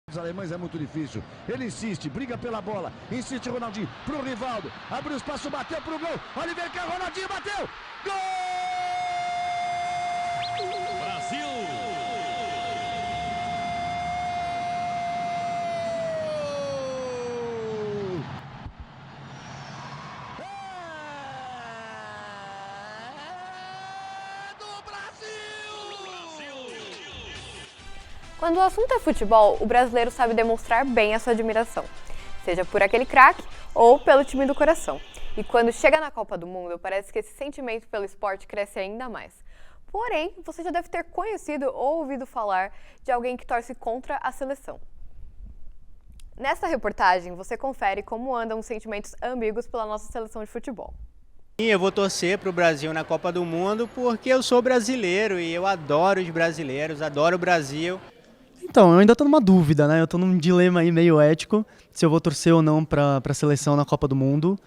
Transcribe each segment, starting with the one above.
Os alemães é muito difícil. Ele insiste, briga pela bola. Insiste Ronaldinho pro Rivaldo. Abriu espaço, bateu pro gol. Oliver Kahn, Ronaldinho bateu. Gol! Brasil! Quando o assunto é futebol, o brasileiro sabe demonstrar bem a sua admiração, seja por aquele craque ou pelo time do coração. E quando chega na Copa do Mundo, parece que esse sentimento pelo esporte cresce ainda mais. Porém, você já deve ter conhecido ou ouvido falar de alguém que torce contra a seleção. Nesta reportagem, você confere como andam os sentimentos ambíguos pela nossa seleção de futebol. Eu vou torcer para o Brasil na Copa do Mundo porque eu sou brasileiro e eu adoro os brasileiros, adoro o Brasil. Então, eu ainda tô numa dúvida, né? Eu tô num dilema aí meio ético, se eu vou torcer ou não pra seleção na Copa do Mundo.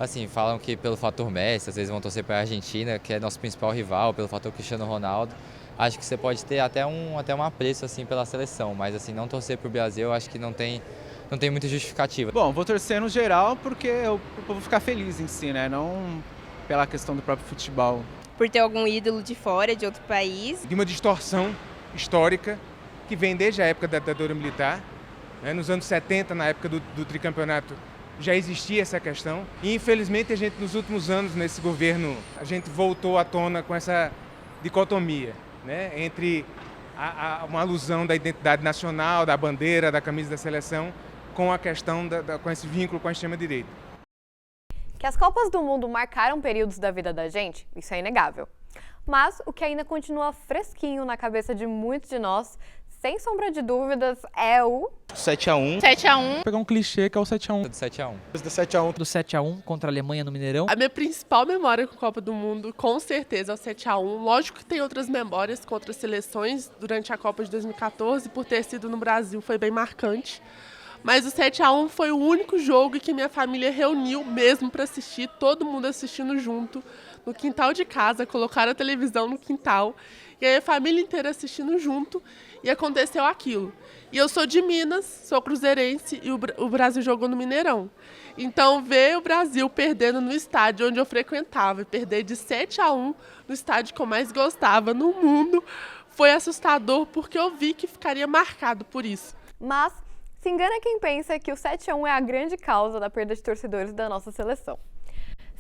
Assim, falam que pelo fator Messi, às vezes vão torcer para a Argentina, que é nosso principal rival, pelo fator Cristiano Ronaldo. Acho que você pode ter até um apreço assim, pela seleção, mas assim, não torcer para o Brasil, eu acho que não tem muita justificativa. Bom, vou torcer no geral porque eu vou ficar feliz em si, né? Não pela questão do próprio futebol. Por ter algum ídolo de fora, de outro país. De uma distorção histórica que vem desde a época da ditadura militar, né? Nos anos 70, na época do tricampeonato, já existia essa questão. E infelizmente a gente, nos últimos anos, nesse governo, a gente voltou à tona com essa dicotomia, né? Entre uma alusão da identidade nacional, da bandeira, da camisa da seleção, com a questão, com esse vínculo com a extrema-direita. Que as Copas do Mundo marcaram períodos da vida da gente, isso é inegável. Mas o que ainda continua fresquinho na cabeça de muitos de nós, sem sombra de dúvidas, é o 7-1. 7-1. Vou pegar um clichê que é o 7-1. Do 7-1. Do 7-1. Do 7-1 contra a Alemanha no Mineirão. A minha principal memória com a Copa do Mundo, com certeza, é o 7-1. Lógico que tem outras memórias com outras seleções durante a Copa de 2014, por ter sido no Brasil, foi bem marcante. Mas o 7-1 foi o único jogo que minha família reuniu mesmo para assistir, todo mundo assistindo junto, no quintal de casa, colocaram a televisão no quintal, e aí a família inteira assistindo junto, e aconteceu aquilo. E eu sou de Minas, sou cruzeirense, e o Brasil jogou no Mineirão. Então, ver o Brasil perdendo no estádio onde eu frequentava, e perder de 7-1 no estádio que eu mais gostava no mundo, foi assustador, porque eu vi que ficaria marcado por isso. Mas se engana quem pensa que o 7-1 é a grande causa da perda de torcedores da nossa seleção.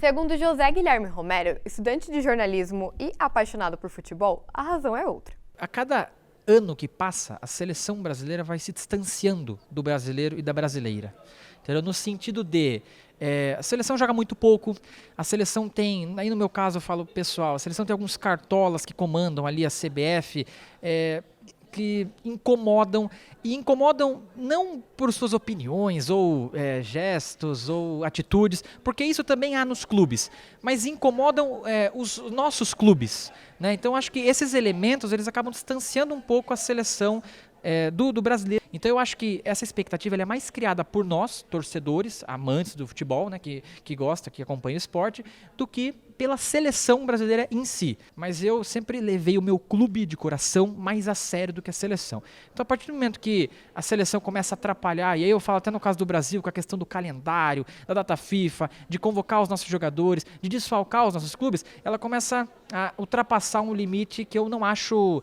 Segundo José Guilherme Romero, estudante de jornalismo e apaixonado por futebol, a razão é outra. A cada ano que passa, a seleção brasileira vai se distanciando do brasileiro e da brasileira. Entendeu? No sentido de, a seleção joga muito pouco, a seleção tem, aí no meu caso eu falo pessoal, a seleção tem alguns cartolas que comandam ali a CBF, que incomodam, e incomodam não por suas opiniões, ou gestos, ou atitudes, porque isso também há nos clubes, mas incomodam os nossos clubes, né? Então acho que esses elementos eles acabam distanciando um pouco a seleção do brasileiro. Então eu acho que essa expectativa ela é mais criada por nós, torcedores, amantes do futebol, né, que gosta, que acompanha o esporte, do que pela seleção brasileira em si. Mas eu sempre levei o meu clube de coração mais a sério do que a seleção. Então a partir do momento que a seleção começa a atrapalhar, e aí eu falo até no caso do Brasil, com a questão do calendário, da data FIFA, de convocar os nossos jogadores, de desfalcar os nossos clubes, ela começa a ultrapassar um limite que eu não acho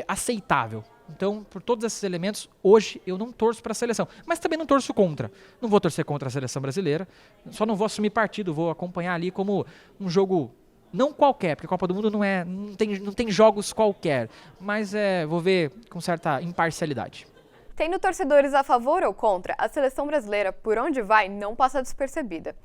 aceitável. Então, por todos esses elementos, hoje eu não torço para a seleção, mas também não torço contra. Não vou torcer contra a seleção brasileira, só não vou assumir partido, vou acompanhar ali como um jogo não qualquer, porque a Copa do Mundo não tem jogos qualquer, mas vou ver com certa imparcialidade. Tendo torcedores a favor ou contra, a seleção brasileira, por onde vai, não passa despercebida.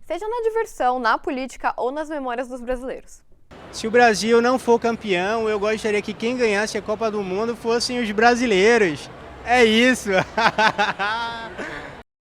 Seja na diversão, na política ou nas memórias dos brasileiros. Se o Brasil não for campeão, eu gostaria que quem ganhasse a Copa do Mundo fossem os brasileiros. É isso!